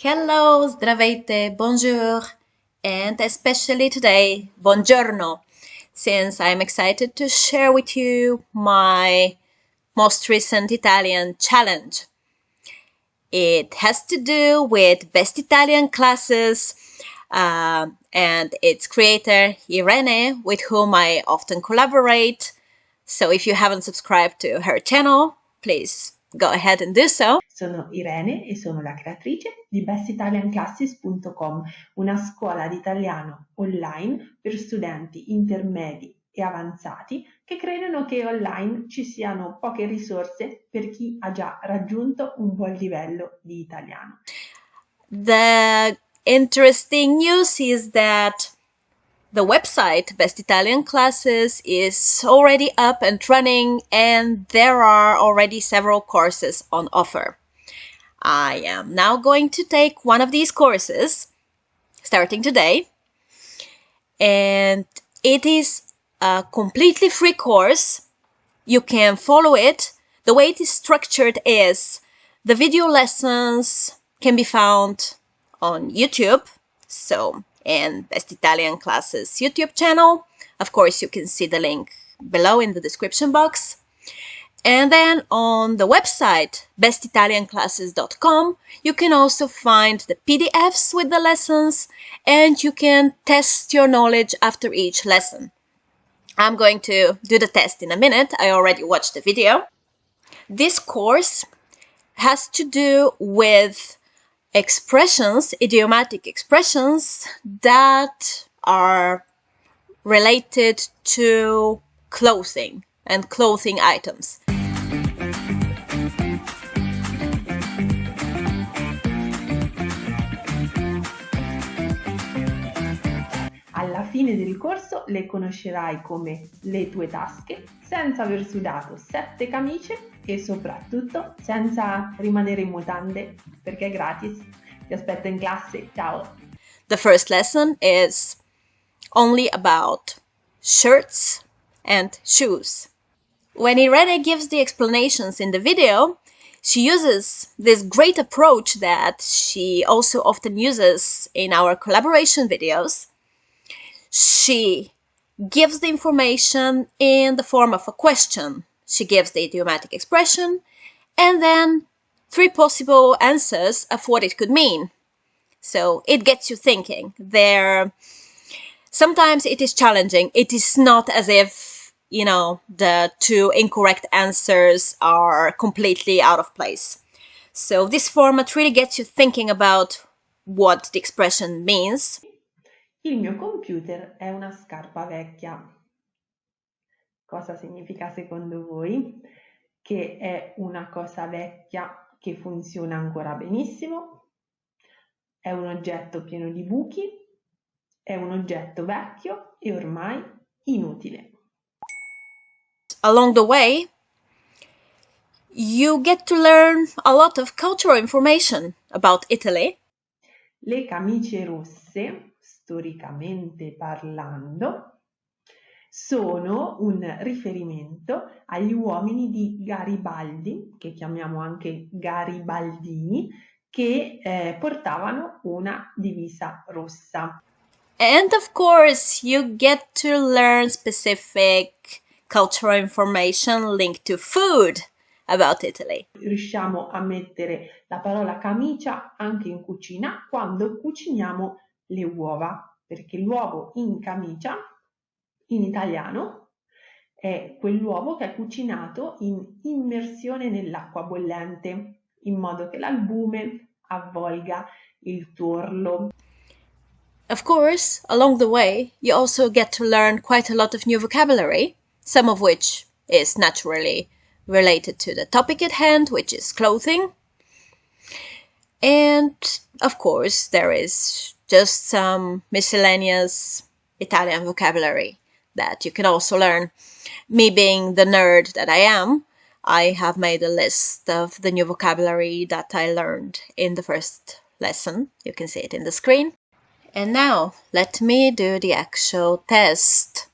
Hello, здравейте, bonjour, and especially today, buongiorno, since I'm excited to share with you my most recent Italian challenge. It has to do with Best Italian Classes and its creator, Irene, with whom I often collaborate. So if you haven't subscribed to her channel, please go ahead and do so. Sono Irene e sono la creatrice di bestitalianclasses.com, una scuola di italiano online per studenti intermedi e avanzati che credono che online ci siano poche risorse per chi ha già raggiunto un buon livello di italiano. The interesting news is that the website Best Italian Classes is already up and running, and there are already several courses on offer. I am now going to take one of these courses starting today, and it is a completely free course. You can follow it. The way it is structured is the video lessons can be found on YouTube, so in Best Italian Classes YouTube channel. Of course, you can see the link below in the description box. And then on the website, bestitalianclasses.com, you can also find the PDFs with the lessons, and you can test your knowledge after each lesson. I'm going to do the test in a minute. I already watched the video. This course has to do with expressions, idiomatic expressions that are related to clothing and clothing items. Alla fine del corso le conoscerai come le tue tasche, senza aver sudato 7 camicie e soprattutto senza rimanere in mutande, perché è gratis. Ti aspetto in classe, ciao! The first lesson is only about shirts and shoes. When Irene gives the explanations in the video, she uses this great approach that she also often uses in our collaboration videos. She gives the information in the form of a question. She gives the idiomatic expression and then 3 possible answers of what it could mean. So it gets you thinking. Sometimes it is challenging. It is not as if, the 2 incorrect answers are completely out of place. So this format really gets you thinking about what the expression means. Il mio computer è una scarpa vecchia. Cosa significa secondo voi? Che è una cosa vecchia che funziona ancora benissimo? È un oggetto pieno di buchi? È un oggetto vecchio e ormai inutile. Along the way, you get to learn a lot of cultural information about Italy. Le camicie rosse, storicamente parlando, sono un riferimento agli uomini di Garibaldi, che chiamiamo anche garibaldini, che portavano una divisa rossa. And of course, you get to learn specific cultural information linked to food about Italy. Riusciamo a mettere la parola camicia anche in cucina quando cuciniamo le uova, perché l'uovo in camicia, in italiano, è quell'uovo che è cucinato in immersione nell'acqua bollente, in modo che l'albume avvolga il tuorlo. Of course, along the way, you also get to learn quite a lot of new vocabulary, some of which is naturally related to the topic at hand, which is clothing. And, of course, there is just some miscellaneous Italian vocabulary that you can also learn. Me being the nerd that I am, I have made a list of the new vocabulary that I learned in the first lesson. You can see it in the screen. And now, let me do the actual test.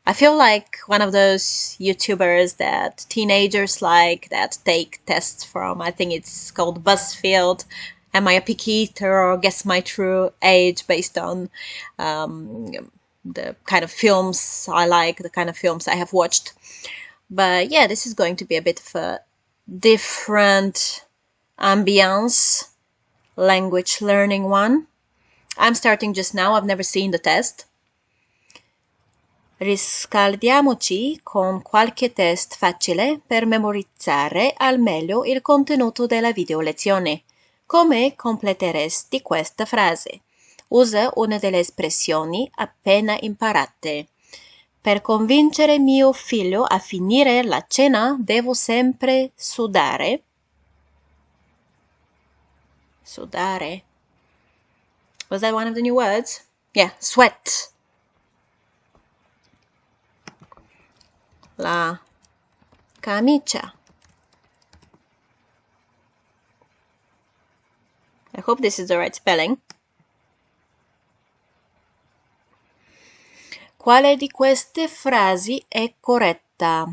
I feel like one of those YouTubers that teenagers like, that take tests from, I think it's called BuzzFeed, am I a picky eater or guess my true age based on the kind of films I like, the kind of films I have watched. But yeah, this is going to be a bit of a different ambience language learning one. I'm starting just now, I've never seen the test. Riscaldiamoci con qualche test facile per memorizzare al meglio il contenuto della video lezione. Come completeresti questa frase? Usa una delle espressioni appena imparate. Per convincere mio figlio a finire la cena devo sempre sudare. Sudare. Was that one of the new words? Yeah, sweat. La camicia. I hope this is the right spelling. Quale di queste frasi è corretta?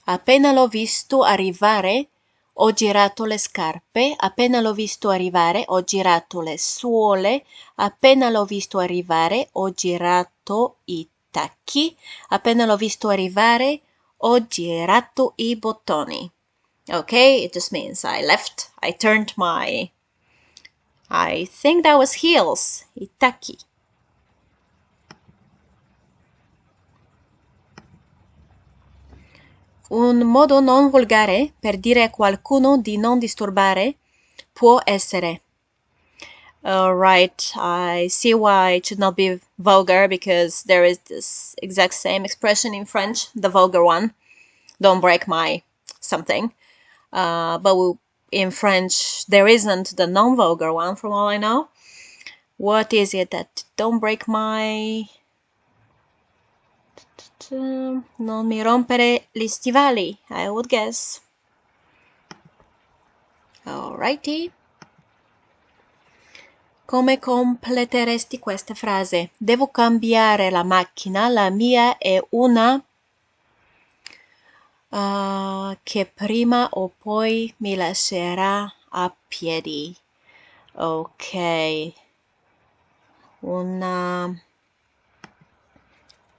Appena l'ho visto arrivare, ho girato le scarpe. Appena l'ho visto arrivare, ho girato le suole. Appena l'ho visto arrivare, ho girato i tacchi. Appena l'ho visto arrivare, ho girato i bottoni. Okay, it just means I left, I turned my, I think that was heels, i tacchi. Un modo non volgare per dire a qualcuno di non disturbare può essere. Right, I see why it should not be vulgar because there is this exact same expression in French, the vulgar one. Don't break my something. But in French, there isn't the non-vulgar one from all I know. What is it that don't break my... Non mi rompere gli stivali, I would guess. Alrighty. Come completeresti questa frase? Devo cambiare la macchina, la mia è una che prima o poi mi lascerà a piedi. Ok. Una...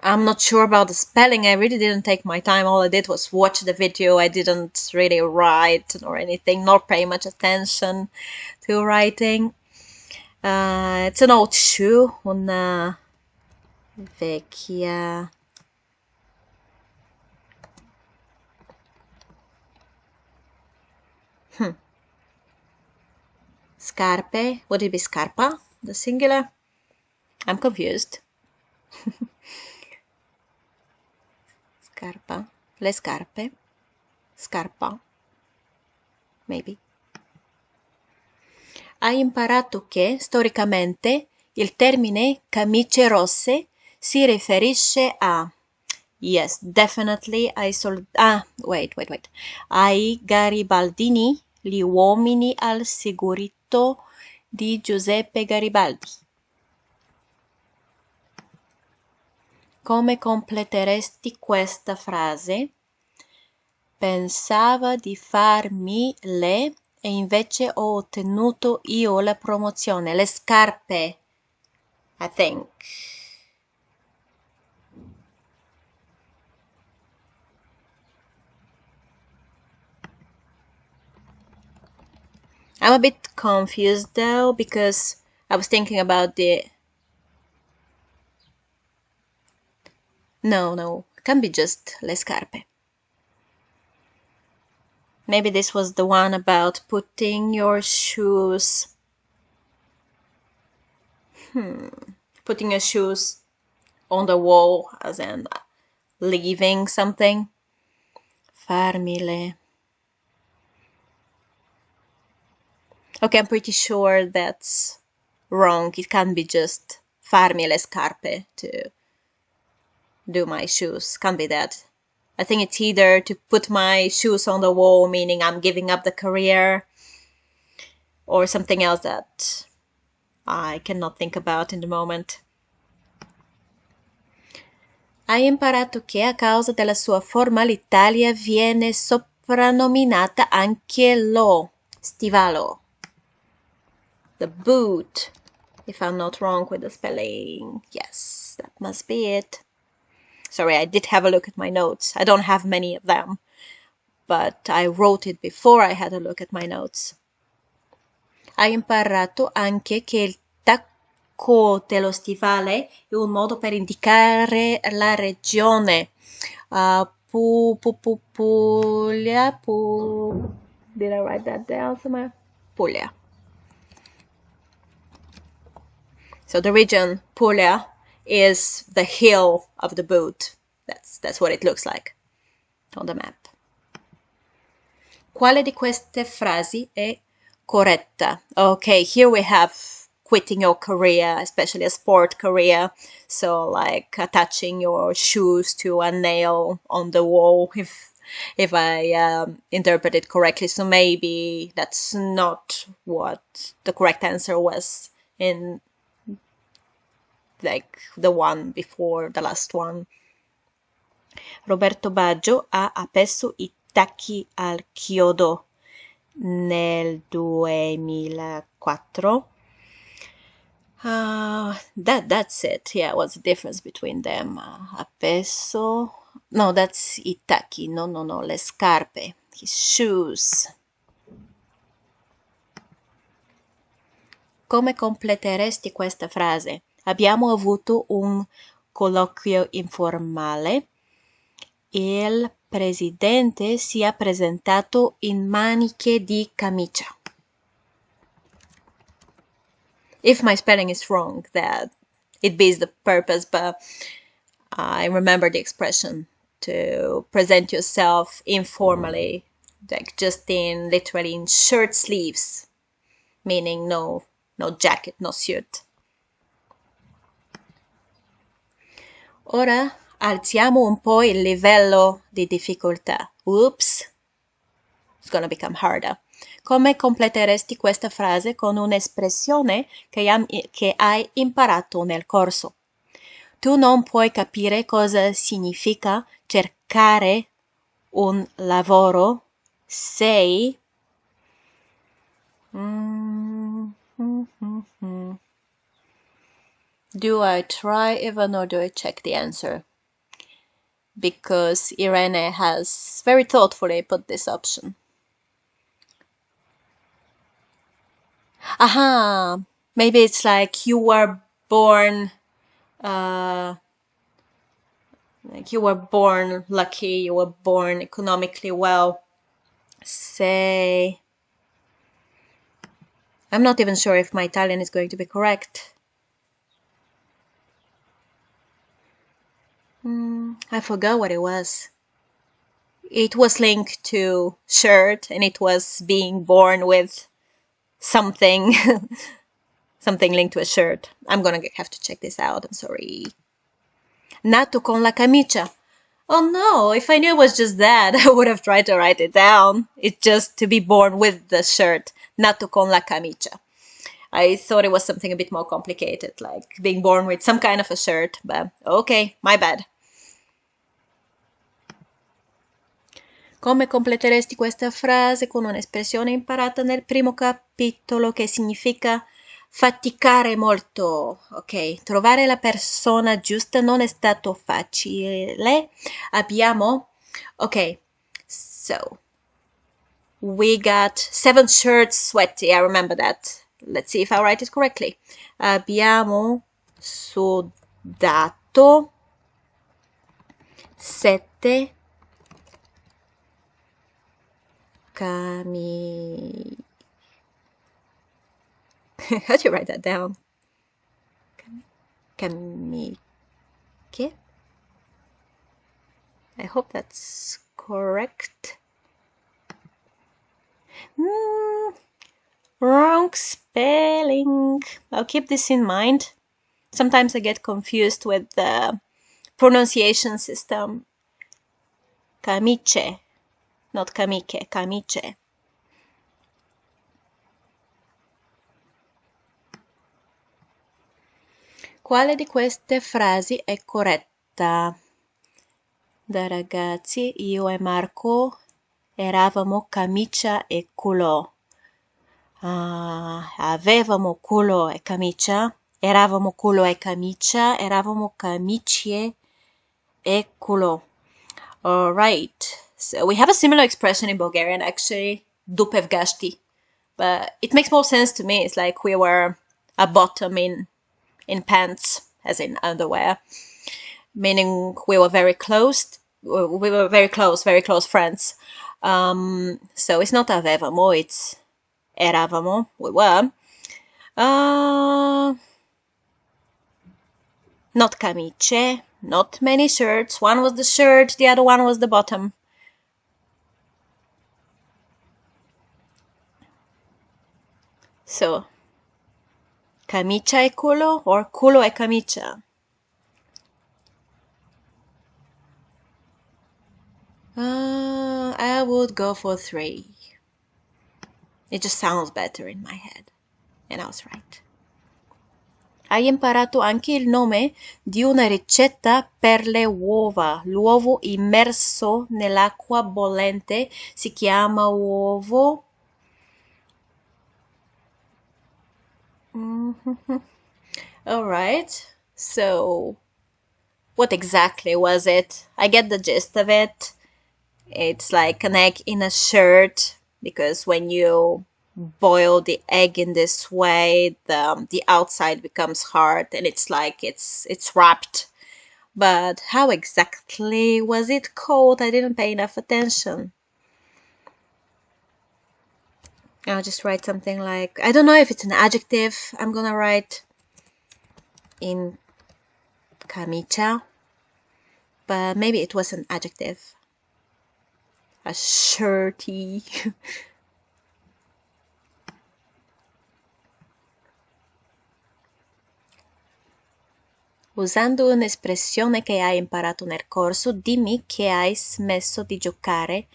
I'm not sure about the spelling. I really didn't take my time. All I did was watch the video. I didn't really write or anything, nor pay much attention to writing. It's an old shoe, una vecchia scarpe. Would it be scarpa, the singular? I'm confused. Scarpa, le scarpe, scarpa, maybe. Hai imparato che, storicamente, il termine camicie rosse si riferisce a... Yes, definitely wait. Ai garibaldini, gli uomini al sigurito di Giuseppe Garibaldi. Come completeresti questa frase? Pensava di farmi le e invece ho ottenuto io la promozione. Le scarpe, I think. I'm a bit confused though because I was thinking about the... No, it can be just le scarpe. Maybe this was the one about putting your shoes... Putting your shoes on the wall, as in leaving something. Farmile. Okay, I'm pretty sure that's wrong. It can't be just farmi le scarpe to do my shoes. Can't be that. I think it's either to put my shoes on the wall, meaning I'm giving up the career, or something else that I cannot think about in the moment. Hai imparato che a causa della sua forma l'Italia viene soprannominata anche lo stivalo. The boot, if I'm not wrong with the spelling. Yes, that must be it. Sorry, I did have a look at my notes. I don't have many of them, but I wrote it before I had a look at my notes. Hai imparato anche che il tacco dello stivale è un modo per indicare la regione. Puglia. Did I write that down somewhere? Puglia. So the region Puglia is the heel of the boot. That's what it looks like on the map. Quale di queste frasi è corretta? Okay, here we have quitting your career, especially a sport career. So like attaching your shoes to a nail on the wall, if I interpret it correctly. So maybe that's not what the correct answer was in like the one before the last one. Roberto Baggio ha appeso i tacchi al chiodo nel 2004. That's it. Yeah, what's the difference between them? Appeso. No, that's i tacchi. No, le scarpe. His shoes. Come completeresti questa frase? Abbiamo avuto un colloquio informale. Il presidente si è presentato in maniche di camicia. If my spelling is wrong, that it beats the purpose, but I remember the expression to present yourself informally, like just literally in shirt sleeves, meaning no jacket, no suit. Ora alziamo un po' il livello di difficoltà. Oops, it's gonna become harder. Come completeresti questa frase con un'espressione che hai imparato nel corso? Tu non puoi capire cosa significa cercare un lavoro. Sei Do I try even or do I check the answer? Because Irene has very thoughtfully put this option. Aha! Maybe it's like you were born lucky, you were born economically well. Say, I'm not even sure if my Italian is going to be correct. I forgot what it was. It was linked to shirt and it was being born with something, something linked to a shirt. I'm gonna have to check this out, I'm sorry. Nato con la camicia. Oh no, if I knew it was just that, I would have tried to write it down. It's just to be born with the shirt. Nato con la camicia. I thought it was something a bit more complicated, like being born with some kind of a shirt, but okay, my bad. Come completeresti questa frase con un'espressione imparata nel primo capitolo che significa faticare molto? Ok, trovare la persona giusta non è stato facile. Ok, so we got 7 shirts sweaty, I remember that. Let's see if I write it correctly. Abbiamo sudato 7 How do you write that down? Camiche? I hope that's correct. Wrong spelling. I'll keep this in mind. Sometimes I get confused with the pronunciation system. Camice, not camiche, camice. Quale di queste frasi è corretta? Da ragazzi, io e Marco eravamo camicia e culo. Avevamo culo e camicia. Eravamo culo e camicia. Eravamo camicie e culo. All right. So we have a similar expression in Bulgarian, actually, dupev gashti. But it makes more sense to me. It's like we were a bottom in pants, as in underwear, meaning we were very close. We were very close friends. So it's not avevamo, it's eravamo. We were. Not camice, not many shirts. One was the shirt, the other one was the bottom. So, camicia e culo or culo e camicia? I would go for 3. It just sounds better in my head. And I was right. Hai imparato anche il nome di una ricetta per le uova. L'uovo immerso nell'acqua bollente si chiama uovo. All right. So, what exactly was it? I get the gist of it. It's like an egg in a shirt because when you boil the egg in this way, the outside becomes hard and it's like it's wrapped. But how exactly was it called? I didn't pay enough attention. I'll just write something like, I don't know if it's an adjective. I'm gonna write in camicia, but maybe it was an adjective. A shirty. Usando un'espressione che hai imparato nel corso, dimmi che hai smesso di giocare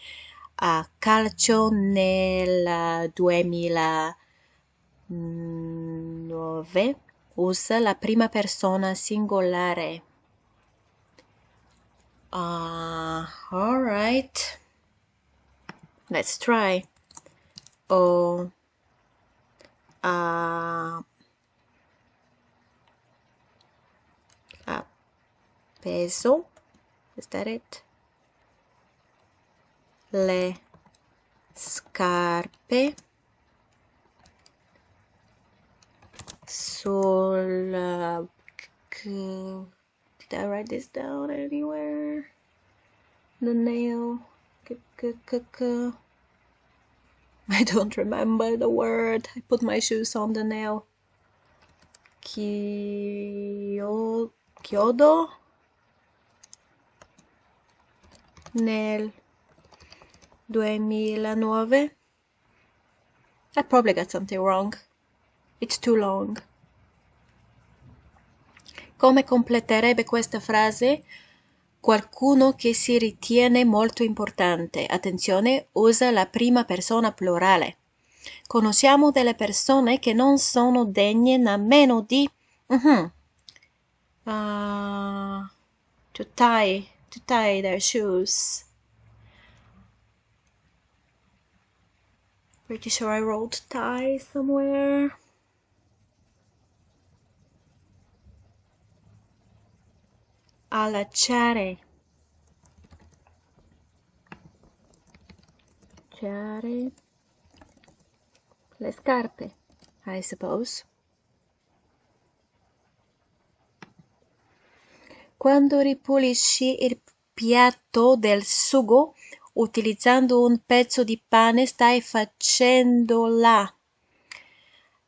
a calcio nel 2009. Usa la prima persona singolare. All right. Let's try. Ho appeso. Is that it? Le scarpe sul... Did I write this down anywhere? The nail. I don't remember the word. I put my shoes on the nail. Chiodo nel 2009. I probably got something wrong. It's too long. Come completerebbe questa frase? Qualcuno che si ritiene molto importante. Attenzione, usa la prima persona plurale. Conosciamo delle persone che non sono degne nemmeno di to tie their shoes. Pretty sure I wrote tie somewhere. Allacciare. Le scarpe, I suppose. Quando ripulisci il piatto del sugo utilizzando un pezzo di pane, stai facendola.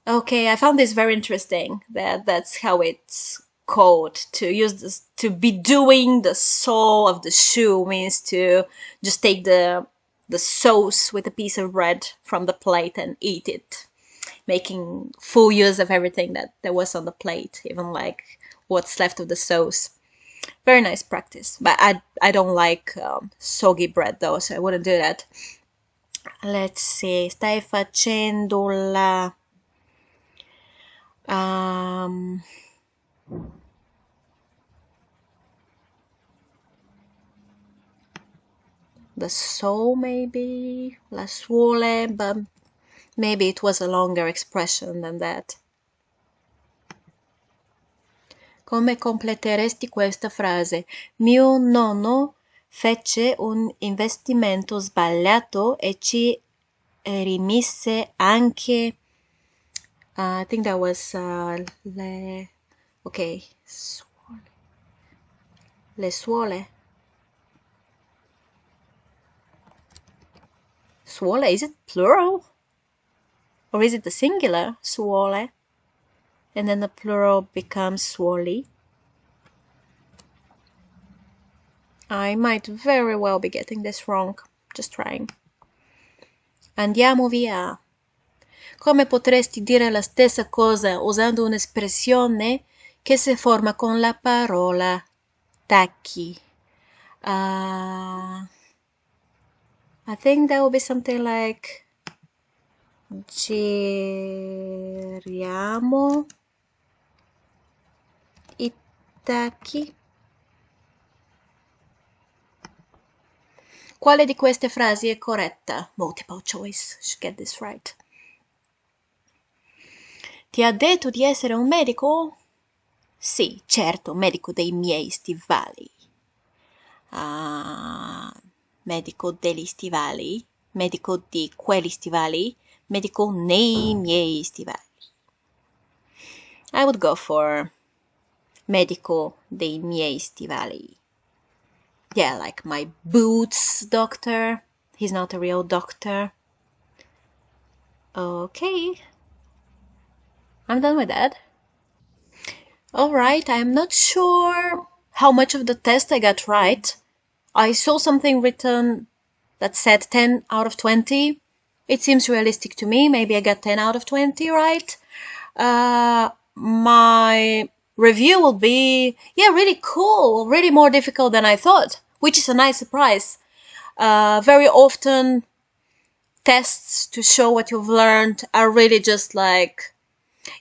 Okay, I found this very interesting. That's how it's called. To use this, to be doing the sole of the shoe means to just take the sauce with a piece of bread from the plate and eat it, making full use of everything that there was on the plate, even like what's left of the sauce. Very nice practice, but I don't like soggy bread though, so I wouldn't do that. Let's see. Stai facendo la the sole maybe, la suole, but Maybe it was a longer expression than that. Come completeresti questa frase? Mio nonno fece un investimento sbagliato e ci rimise anche. I think that was okay. Le suole. Suole, is it plural? Or is it the singular? Suole. And then the plural becomes suoli. I might very well be getting this wrong. Just trying. Andiamo via. Come potresti dire la stessa cosa usando un'espressione che si forma con la parola tacchi? I think that would be something like giriamo i tacchi. Quale di queste frasi è corretta? Multiple choice, should get this right. Ti ha detto di essere un medico? Sì, certo, medico dei miei stivali. Medico degli stivali, medico di quegli stivali, medico nei miei stivali. I would go for medico dei miei stivali. Yeah, like my boots doctor. He's not a real doctor. Okay. I'm done with that. Alright, I'm not sure how much of the test I got right. I saw something written that said 10 out of 20. It seems realistic to me. Maybe I got 10 out of 20 right. My review will be, yeah, really cool, really more difficult than I thought, which is a nice surprise. Very often, tests to show what you've learned are really just like,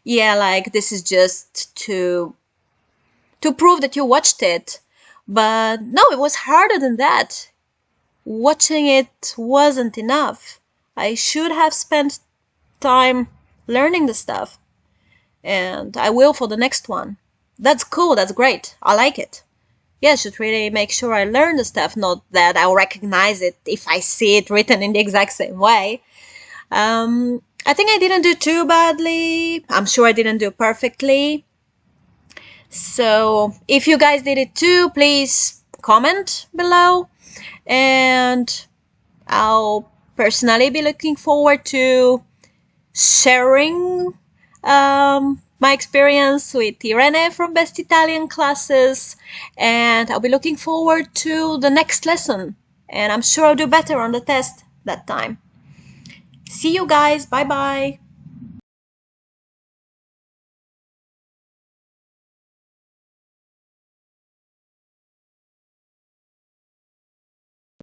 yeah, like this is just to prove that you watched it. But no, it was harder than that. Watching it wasn't enough. I should have spent time learning the stuff. And I will for the next one. That's cool, that's great. I like it. Yeah, I should really make sure I learn the stuff, not that I'll recognize it if I see it written in the exact same way. I think I didn't do too badly. I'm sure I didn't do perfectly. So if you guys did it too, please comment below. And I'll personally be looking forward to sharing my experience with Irene from Best Italian Classes, and I'll be looking forward to the next lesson, and I'm sure I'll do better on the test that time. See you guys, bye bye.